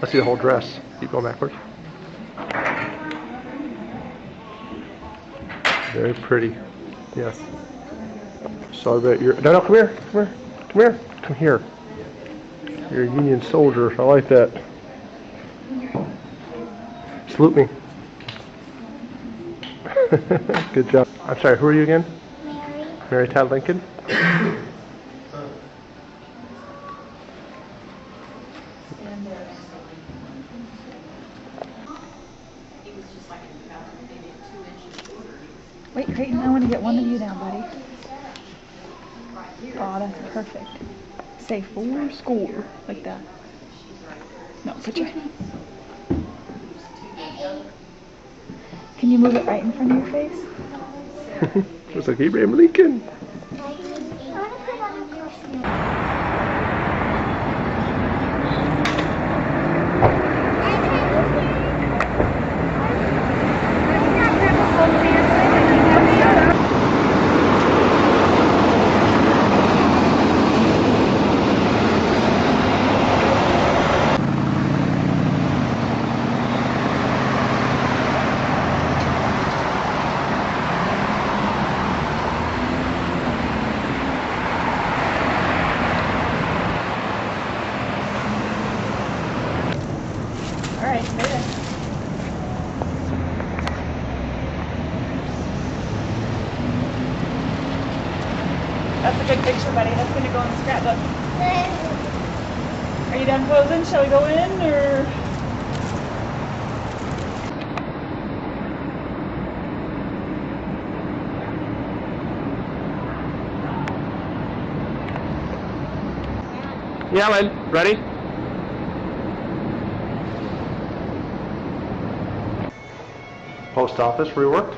I see the whole dress. Keep going backwards. Very pretty. Yes. So that you're no, come here, come here, come here, come here. You're a Union soldier. I like that. Salute me. Good job. I'm sorry. Who are you again? Mary. Mary Todd Lincoln. Wait, Creighton, I want to get one of you down, buddy. Oh, that's perfect. Say 4 score, like that. No, put your hand. Can you move it right in front of your face? Looks like Abraham Lincoln. Alright, there. That's a good picture, buddy. That's gonna go in the scrapbook. Are you done posing? Shall we go in, or? Yellen, ready? Post office reworked.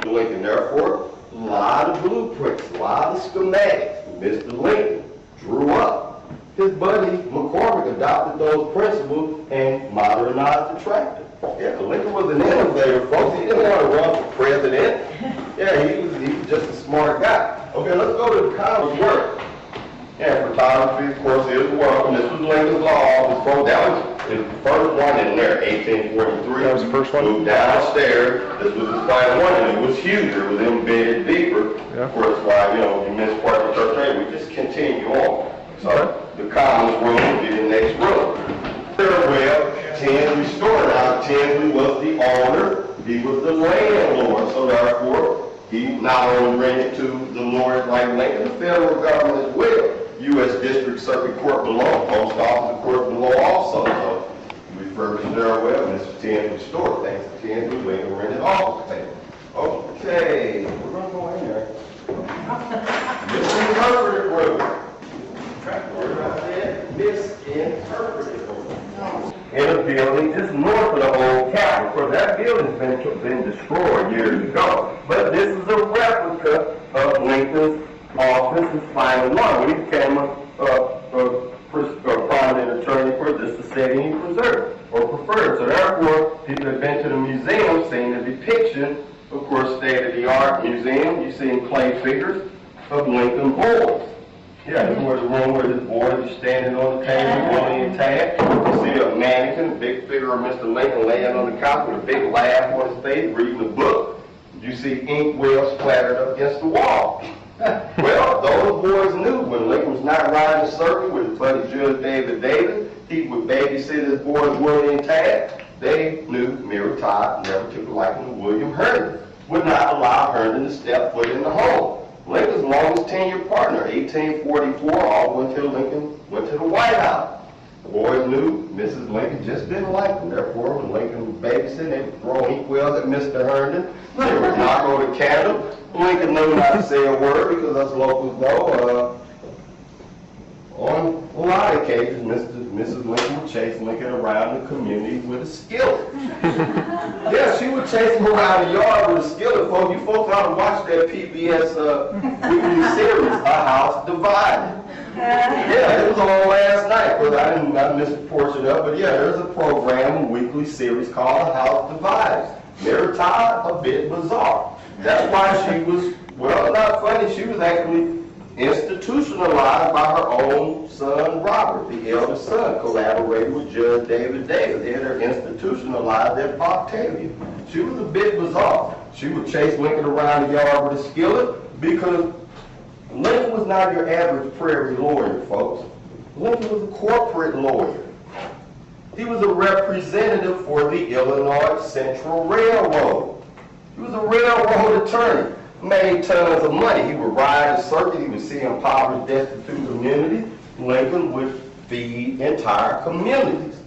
Lincoln Airport, a lot of blueprints, a lot of schematics. Mr. Lincoln drew up. His buddy McCormick adopted those principles and modernized the tractor. Yeah, Lincoln was an innovator, folks. He didn't want to run for president. Yeah, he was just a smart guy. Okay, let's go to the college work. Yeah, photography, of course, is welcome. This was Lincoln's law office, folks. That was the first one in there, 1843. That was the first one? Moved downstairs. This was the final one, and it was huge. It was embedded deeper. Yeah. Of course, why, you missed part of the church area. We just continue on. So, the commons room will be the next room. Well, Tinsley Store. Now, Tinsley was the owner. He was the landlord. So, therefore, he not only rented to the lord like Lincoln, the federal government as well. U.S. District Circuit Court below, Post Office Court below also. So, refurbished there well, Mr. Tinsley Store. Thanks to Tinsley, Lincoln rented office space. Okay, we're going to go in there. Misinterpreted word. Misinterpreted. In a building just north of the old Capitol. Of course, that building's been destroyed years ago. But this is a replica of Lincoln's office, his final one. When he became a prominent attorney for this, the setting he preserved or preferred. So therefore, people have been to the museum, seen the depiction, of course, state-of-the-art museum. You've seen clay figures of Lincoln boys. Yeah, this was the room where this boy is standing on the table, really intact. You see a mannequin, a big figure of Mr. Lincoln laying on the couch with a big laugh on his face, reading a book. You see ink wells splattered up against the wall. Well, those boys knew when Lincoln was not riding the circuit with his buddy Judge David Davis, he would babysit his boys really intact. They knew Mary Todd never took a liking to William Herndon, would not allow Herndon to step foot in the home. Lincoln's longest tenured partner, 1844, all the way until Lincoln went to the White House. The boys knew Mrs. Lincoln just didn't like him. Therefore, when Lincoln was babysitting, they would throw inkwells at Mr. Herndon. They would knock on the candle. Lincoln knew not to say a word because us locals know On a lot of occasions, Mrs. Lincoln would chase Lincoln around the community with a skillet. Yeah, she would chase him around the yard with a skillet. Folks, you folks ought to watch that PBS weekly series, A House Divided. Yeah, it was on last night, but I missed a portion of it. But yeah, there's a program, a weekly series called A House Divided. Mary Todd, a bit bizarre. That's why she was, well, not funny, she was actually institutionalized by her own son, Robert, the eldest son, collaborated with Judge David Davis. They had her institutionalized at Octavia. She was a bit bizarre. She would chase Lincoln around the yard with a skillet because Lincoln was not your average prairie lawyer, folks. Lincoln was a corporate lawyer. He was a representative for the Illinois Central Railroad. He was a railroad attorney. Made tons of money. He would ride the circuit. He would see impoverished, destitute communities. Lincoln would feed entire communities.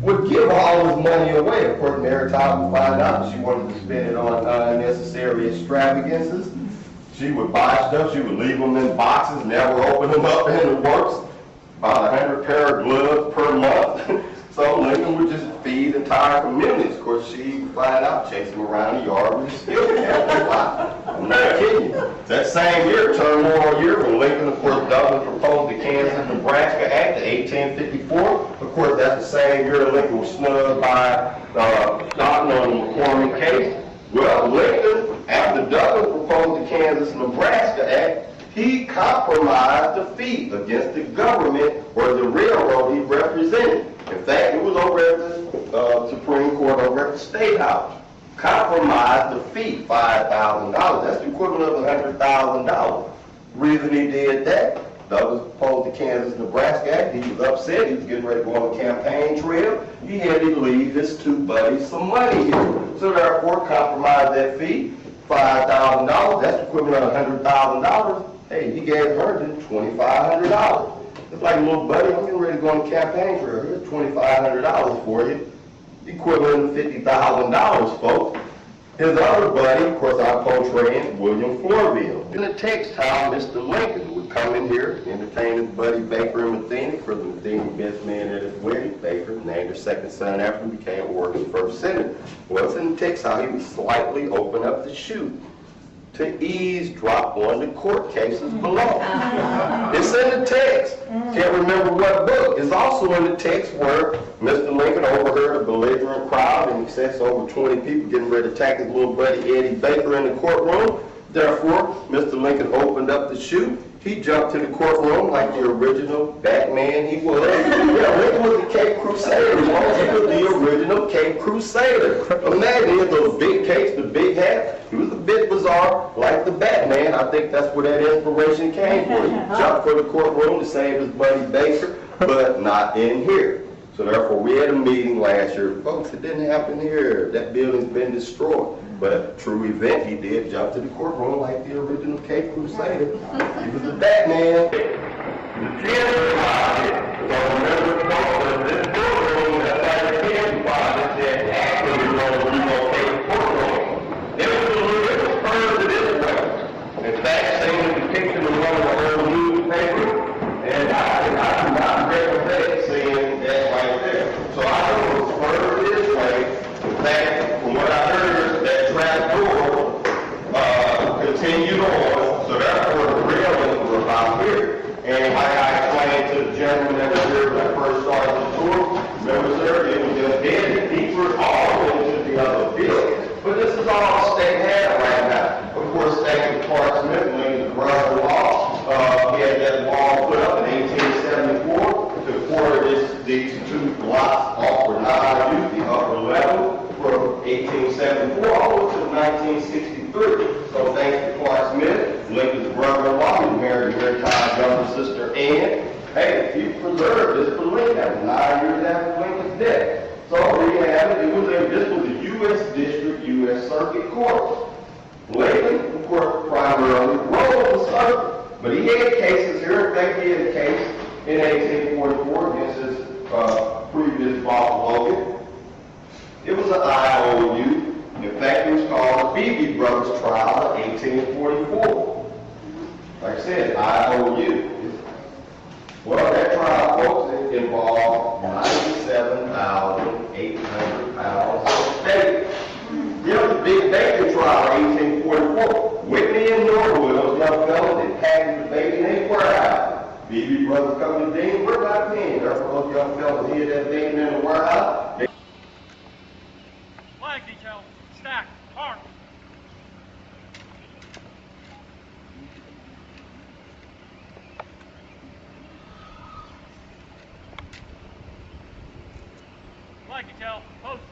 Would give all his money away. Of course, Mary Todd would find out that she wanted to spend it on unnecessary extravagances. She would buy stuff. She would leave them in boxes, never open them up in the works. About 100 pair of gloves per month. So Lincoln would just feed entire communities. Of course, she would find out, chase him around the yard with a skillet. I'm not kidding you. That same year, turmoil year, when Lincoln, of course, Douglas proposed the Kansas-Nebraska Act of 1854. Of course, that's the same year Lincoln was snubbed by Stockton on the McCormick case. Well, Lincoln, after Douglas proposed the Kansas-Nebraska Act, he compromised defeat against the government or the railroad he represented. In fact, it was over at the Supreme Court, over at the State House. Compromised defeat, $5,000. That's the equivalent of $100,000. Reason he did that, Douglas proposed the Kansas-Nebraska Act. He was upset. He was getting ready to go on a campaign trail. He had to leave his two buddies some money here. So therefore, compromised that fee, $5,000. That's the equivalent of $100,000. Hey, he gave Herndon $2,500. It's like, little buddy, I'm getting ready to go on a campaign trail. Here's $2,500 for you. Equivalent of $50,000, folks. His other buddy, of course, I'm portraying William Florville. In the text, how Mr. Lincoln would come in here, entertain his buddy Baker and Matheny, for the Matheny best man at his wedding. Baker named her second son after him, became Oregon's first senator. Well, it's in the text how he would slightly open up the chute to eavesdrop on the court cases below. It's in the text. Can't remember what book. It's also in the text where Mr. Lincoln overheard a belligerent crowd in excess of over 20 people getting ready to attack his little buddy Eddie Baker in the courtroom. Therefore, Mr. Lincoln opened up the chute. He jumped to the courtroom like the original Batman he was. Yeah, Lincoln was the Cape Crusader. He was the original Cape Crusader. Imagine he had those big capes, the big hat. He was a bit bizarre, like the Batman. I think that's where that inspiration came from. He jumped for the courtroom to save his buddy Baker, but not in here. So therefore, we had a meeting last year. Folks, it didn't happen here. That building's been destroyed. But true event, he did jump to the courtroom like the original Cape Crusader. He was the Batman. The tears deposit. So remember, folks, this courtroom, that's why the tears deposit said actually relocate the courtroom. It was further this way. In fact, seeing the depiction of one of the old newspapers, and I do not recommend seeing that right there. So I know it was further this way. In fact, from what I heard, that trap door continued on, so therefore the railings were about here. And like I explained to the gentleman that was here when I first started the tour, remember, sir, it was just dead deeper all into the other building. But this is all state had right now. Of course, thank you, Clark Smith, Lincoln's brother-in-law. He had that wall put up in 1874 to quarter these two blocks off for non-use, the upper level, from 1874 all the way to 1963. So thanks to Clark Smith, Lincoln's brother-in-law, who married Mary Todd's younger sister Ann. Hey, he preserved this for Lincoln. That was 9 years after Lincoln's death. So we have it. This was a U.S. District, U.S. Circuit Court. Lincoln, of course, primarily rode the circuit. But he had cases here. In fact, he had a case in 1844 against his previous boss, Logan. It was an IOU. In fact, it was called the Beebe Brothers Trial in 1844. Like I said, IOU. Well, involved 97,800 pounds of steak. You know, the big bacon trial, 1844. Whitney and Norwood, those young fellas that packaged the baby in a warehouse. BB Brothers Company, Dean, we're not paying. Therefore, those young fellas hid that bacon in the warehouse. Flag detail, stack, arm. Flag detail, post.